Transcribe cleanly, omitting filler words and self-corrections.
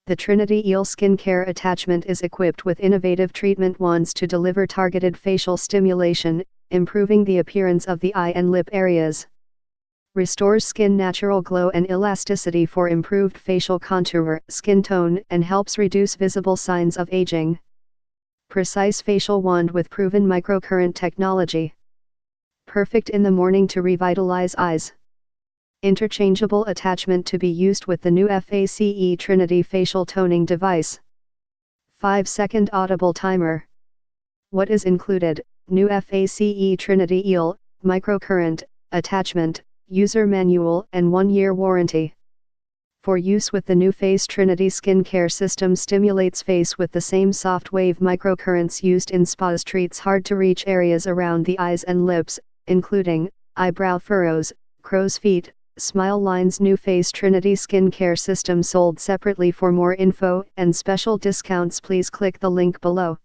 The Trinity ELE skincare attachment is equipped with innovative treatment wands to deliver targeted facial stimulation, improving the appearance of the eye and lip areas. Restores skin natural glow and elasticity for improved facial contour, skin tone, and helps reduce visible signs of aging. Precise facial wand with proven microcurrent technology. Perfect in the morning to revitalize eyes. Interchangeable attachment to be used with the NuFACE Trinity facial toning device. 5-second audible timer. What is included? NuFACE Trinity ELE, microcurrent, attachment, user manual and 1-year warranty. For use with the NuFACE Trinity skincare system stimulates face with the same soft wave microcurrents used in spas, treats hard to reach areas around the eyes and lips, including eyebrow furrows, crow's feet, smile lines. NuFACE Trinity skincare system sold separately. For more info and special discounts, please click the link below.